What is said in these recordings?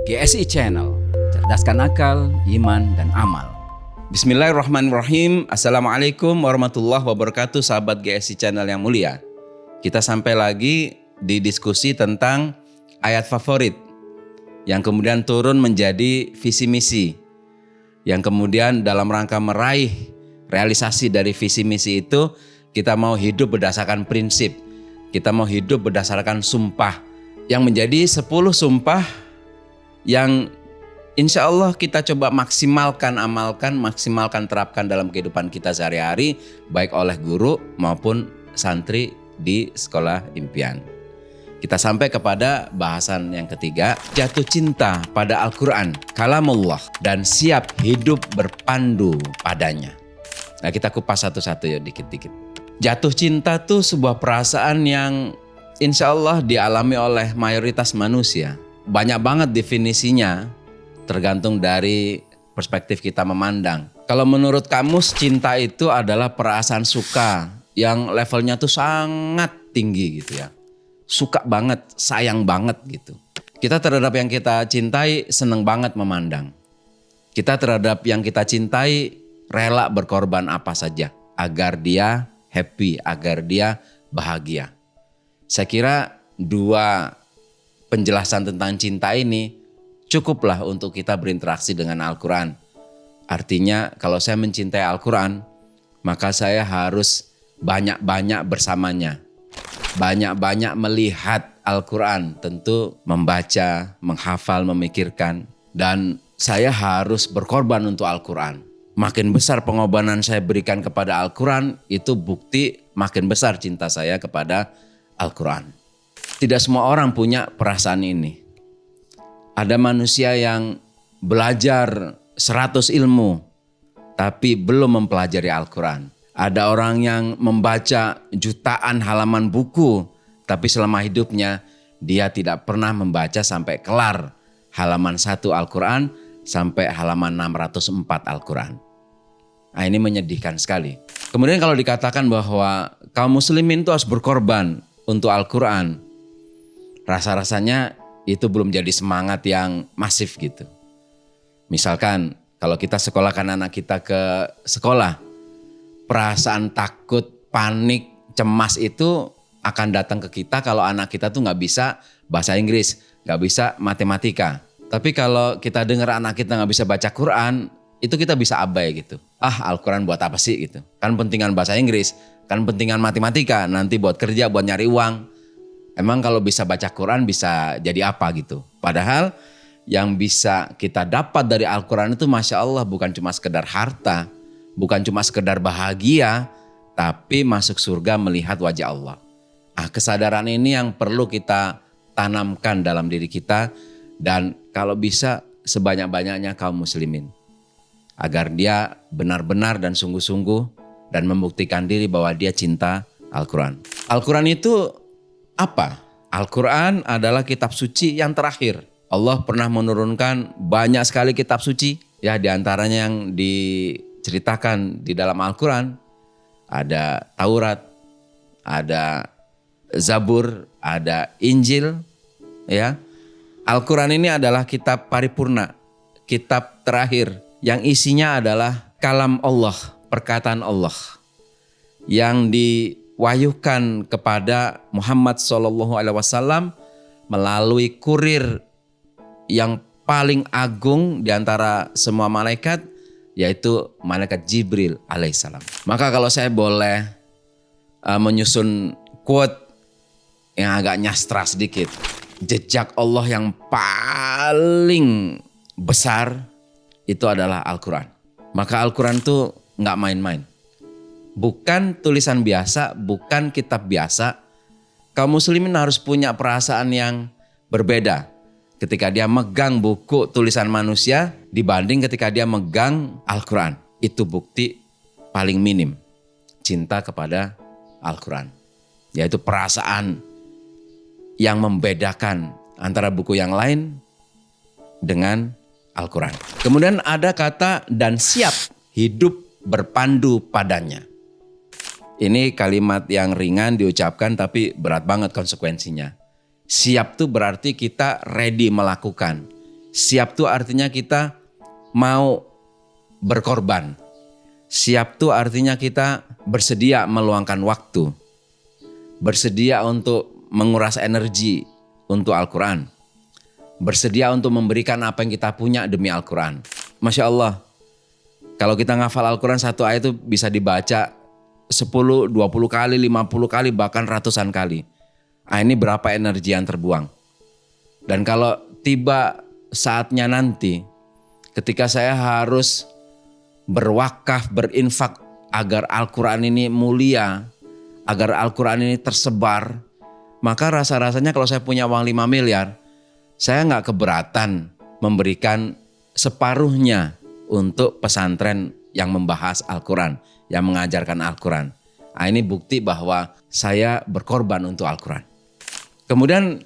GSI Channel, cerdaskan akal, iman, dan amal. Bismillahirrahmanirrahim. Assalamualaikum warahmatullahi wabarakatuh, sahabat GSI Channel yang mulia. Kita sampai lagi di diskusi tentang ayat favorit yang kemudian turun menjadi visi misi, yang kemudian dalam rangka meraih realisasi dari visi misi itu, kita mau hidup berdasarkan prinsip, kita mau hidup berdasarkan sumpah, yang menjadi 10 sumpah yang insya Allah kita coba maksimalkan, amalkan, maksimalkan, terapkan dalam kehidupan kita sehari-hari, baik oleh guru maupun santri di sekolah impian. Kita sampai kepada bahasan yang ketiga, jatuh cinta pada Al-Quran, kalamullah, dan siap hidup berpandu padanya. Nah, kita kupas satu-satu ya, dikit-dikit. Jatuh cinta tuh sebuah perasaan yang insya Allah dialami oleh mayoritas manusia. Banyak banget definisinya, tergantung dari perspektif kita memandang. Kalau menurut kamus, cinta itu adalah perasaan suka yang levelnya tuh sangat tinggi gitu ya. Suka banget, sayang banget gitu. Kita terhadap yang kita cintai seneng banget memandang. Kita terhadap yang kita cintai rela berkorban apa saja agar dia happy, agar dia bahagia. Saya kira dua penjelasan tentang cinta ini cukuplah untuk kita berinteraksi dengan Al-Quran. Artinya kalau saya mencintai Al-Quran, maka saya harus banyak-banyak bersamanya. Banyak-banyak melihat Al-Quran, tentu membaca, menghafal, memikirkan. Dan saya harus berkorban untuk Al-Quran. Makin besar pengorbanan saya berikan kepada Al-Quran, itu bukti makin besar cinta saya kepada Al-Quran. Tidak semua orang punya perasaan ini. Ada manusia yang belajar 100 ilmu tapi belum mempelajari Al-Quran. Ada orang yang membaca jutaan halaman buku tapi selama hidupnya dia tidak pernah membaca sampai kelar halaman 1 Al-Quran sampai halaman 604 Al-Quran. Nah, ini menyedihkan sekali. Kemudian kalau dikatakan bahwa kaum muslimin itu harus berkorban untuk Al-Quran, rasa-rasanya itu belum jadi semangat yang masif gitu. Misalkan kalau kita sekolahkan anak kita ke sekolah, perasaan takut, panik, cemas itu akan datang ke kita kalau anak kita tuh nggak bisa bahasa Inggris, nggak bisa matematika. Tapi kalau kita dengar anak kita nggak bisa baca Quran, itu kita bisa abai gitu. Al-Quran buat apa sih gitu? Kan pentingan bahasa Inggris, kan pentingan matematika, nanti buat kerja, buat nyari uang. Emang kalau bisa baca Quran bisa jadi apa gitu? Padahal yang bisa kita dapat dari Al-Quran itu Masya Allah bukan cuma sekedar harta, bukan cuma sekedar bahagia, tapi masuk surga melihat wajah Allah. Kesadaran ini yang perlu kita tanamkan dalam diri kita, dan kalau bisa sebanyak-banyaknya kaum muslimin. Agar dia benar-benar dan sungguh-sungguh dan membuktikan diri bahwa dia cinta Al-Quran. Al-Quran itu apa? Al-Quran adalah kitab suci yang terakhir. Allah pernah menurunkan banyak sekali kitab suci. Ya, diantaranya yang diceritakan di dalam Al-Quran. Ada Taurat, ada Zabur, ada Injil. Ya, Al-Quran ini adalah kitab paripurna, kitab terakhir yang isinya adalah kalam Allah, perkataan Allah yang diwahyukan kepada Muhammad SAW melalui kurir yang paling agung di antara semua malaikat, yaitu malaikat Jibril alaihissalam. Maka kalau saya boleh menyusun quote yang agak nyastra sedikit, jejak Allah yang paling besar itu adalah Al-Quran. Maka Al-Quran itu nggak main-main. Bukan tulisan biasa, bukan kitab biasa. Kaum muslimin harus punya perasaan yang berbeda ketika dia megang buku tulisan manusia dibanding ketika dia megang Al-Quran. Itu bukti paling minim cinta kepada Al-Quran. Yaitu perasaan yang membedakan antara buku yang lain dengan Al-Quran. Kemudian ada kata dan siap hidup berpandu padanya. Ini kalimat yang ringan diucapkan tapi berat banget konsekuensinya. Siap tuh berarti kita ready melakukan. Siap tuh artinya kita mau berkorban. Siap tuh artinya kita bersedia meluangkan waktu. Bersedia untuk menguras energi untuk Al-Quran. Bersedia untuk memberikan apa yang kita punya demi Al-Quran. Masya Allah, kalau kita ngafal Al-Quran satu ayat itu bisa dibaca 10, 20 kali, 50 kali, bahkan ratusan kali. Nah, ini berapa energi yang terbuang. Dan kalau tiba saatnya nanti, ketika saya harus berwakaf, berinfak agar Al-Quran ini mulia, agar Al-Quran ini tersebar, maka rasa-rasanya kalau saya punya uang 5 miliar, saya nggak keberatan memberikan separuhnya untuk pesantren yang membahas Al-Quran, yang mengajarkan Al-Quran. Nah, ini bukti bahwa saya berkorban untuk Al-Quran. Kemudian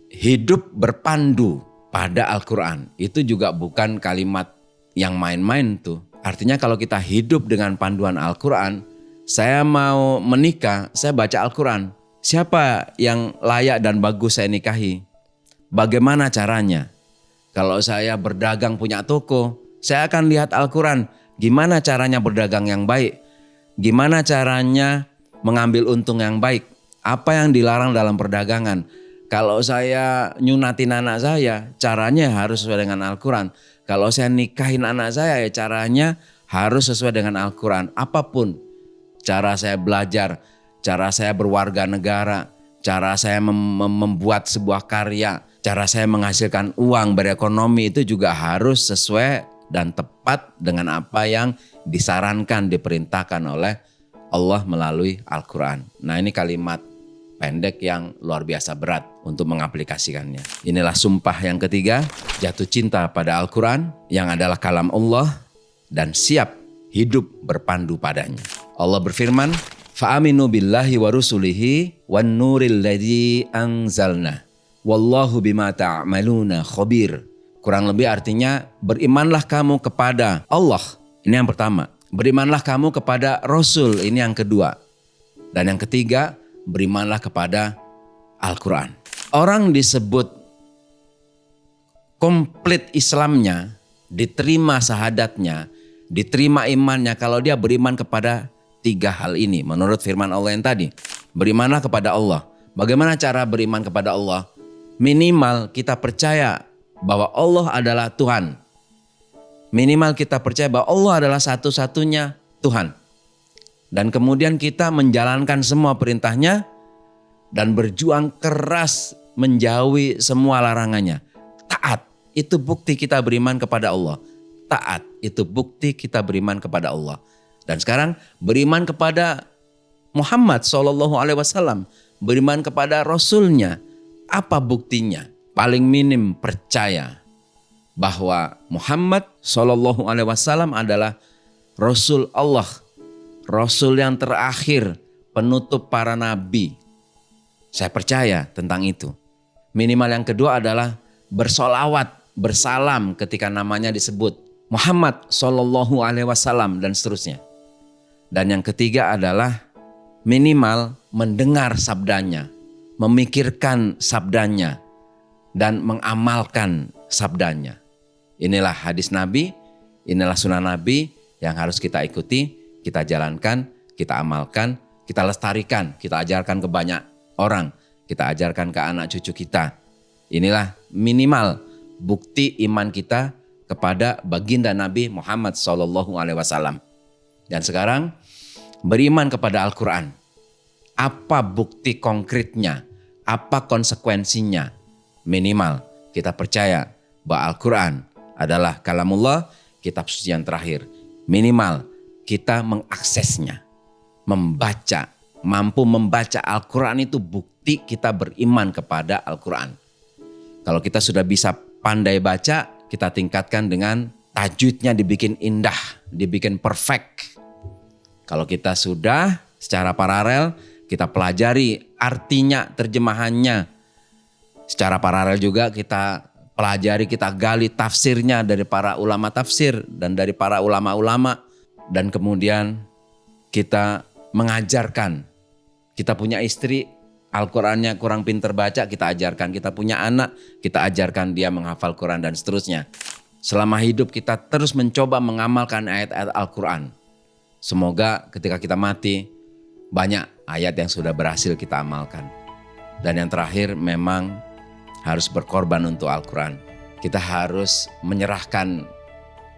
hidup berpandu pada Al-Quran, itu juga bukan kalimat yang main-main tuh. Artinya kalau kita hidup dengan panduan Al-Quran, saya mau menikah, saya baca Al-Quran. Siapa yang layak dan bagus saya nikahi? Bagaimana caranya? Kalau saya berdagang punya toko, saya akan lihat Al-Quran. Gimana caranya berdagang yang baik? Gimana caranya mengambil untung yang baik? Apa yang dilarang dalam perdagangan? Kalau saya nyunatin anak saya, caranya harus sesuai dengan Al-Quran. Kalau saya nikahin anak saya, ya caranya harus sesuai dengan Al-Quran. Apapun cara saya belajar, cara saya berwarga negara, cara saya membuat sebuah karya, cara saya menghasilkan uang berekonomi, itu juga harus sesuai dan tepat dengan apa yang disarankan, diperintahkan oleh Allah melalui Al-Quran. Nah, ini kalimat pendek yang luar biasa berat untuk mengaplikasikannya. Inilah sumpah yang ketiga, jatuh cinta pada Al-Quran yang adalah kalam Allah dan siap hidup berpandu padanya. Allah berfirman, "Fa'aminu billahi wa rusulihi wan nuril ladzi anzalna wallahu bima ta'maluna khabir." Kurang lebih artinya, berimanlah kamu kepada Allah. Ini yang pertama. Berimanlah kamu kepada Rasul. Ini yang kedua. Dan yang ketiga, berimanlah kepada Al-Quran. Orang disebut komplit Islamnya, diterima syahadatnya, diterima imannya kalau dia beriman kepada 3 hal ini. Menurut firman Allah yang tadi, berimanlah kepada Allah. Bagaimana cara beriman kepada Allah? Minimal kita percaya bahwa Allah adalah Tuhan. Minimal kita percaya bahwa Allah adalah satu-satunya Tuhan. Dan kemudian kita menjalankan semua perintahnya dan berjuang keras menjauhi semua larangannya. Taat, itu bukti kita beriman kepada Allah. Taat, itu bukti kita beriman kepada Allah. Dan sekarang beriman kepada Muhammad SAW, beriman kepada Rasulnya. Apa buktinya? Paling minim percaya bahwa Muhammad SAW adalah Rasul Allah. Rasul yang terakhir, penutup para nabi. Saya percaya tentang itu. Minimal yang kedua adalah bersolawat, bersalam ketika namanya disebut. Muhammad SAW dan seterusnya. Dan yang ketiga adalah minimal mendengar sabdanya, memikirkan sabdanya, dan mengamalkan sabdanya. Inilah hadis Nabi, inilah sunnah Nabi yang harus kita ikuti. Kita jalankan, kita amalkan, kita lestarikan, kita ajarkan ke banyak orang, kita ajarkan ke anak cucu kita. Inilah minimal bukti iman kita kepada baginda Nabi Muhammad SAW. Dan sekarang beriman kepada Al-Quran. Apa bukti konkretnya? Apa konsekuensinya? Minimal kita percaya bahwa Al-Quran adalah kalamullah, kitab suci yang terakhir. Minimal kita mengaksesnya, membaca, mampu membaca Al-Quran itu bukti kita beriman kepada Al-Quran. Kalau kita sudah bisa pandai baca, kita tingkatkan dengan tajwidnya dibikin indah, dibikin perfect. Kalau kita sudah secara paralel, kita pelajari artinya, terjemahannya. Secara paralel juga kita pelajari, kita gali tafsirnya dari para ulama tafsir dan dari para ulama-ulama. Dan kemudian kita mengajarkan. Kita punya istri, Al-Qurannya kurang pinter baca, kita ajarkan. Kita punya anak, kita ajarkan dia menghafal Quran dan seterusnya. Selama hidup kita terus mencoba mengamalkan ayat-ayat Al-Quran. Semoga ketika kita mati, banyak ayat yang sudah berhasil kita amalkan. Dan yang terakhir memang harus berkorban untuk Al-Quran. Kita harus menyerahkan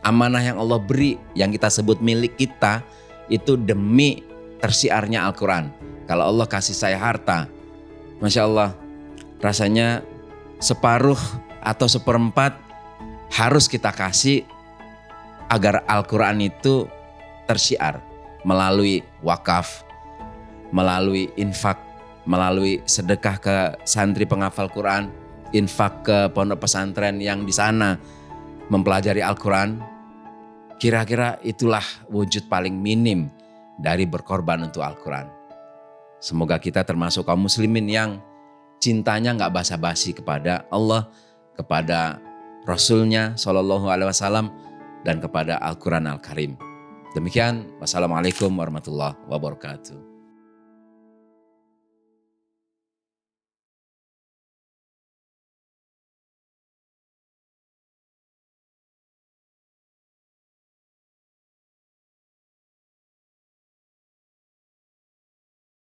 amanah yang Allah beri, yang kita sebut milik kita, itu demi tersiarnya Al-Quran. Kalau Allah kasih saya harta, Masya Allah, rasanya separuh atau seperempat harus kita kasih agar Al-Quran itu tersiar melalui wakaf, melalui infak, melalui sedekah ke santri penghafal Quran, infak ke pondok pesantren yang di sana mempelajari Al-Quran. Kira-kira itulah wujud paling minim dari berkorban untuk Al-Quran. Semoga kita termasuk kaum muslimin yang cintanya gak basa-basi kepada Allah, kepada Rasulnya SAW, dan kepada Al-Quran Al-Karim. Demikian, wassalamualaikum warahmatullahi wabarakatuh.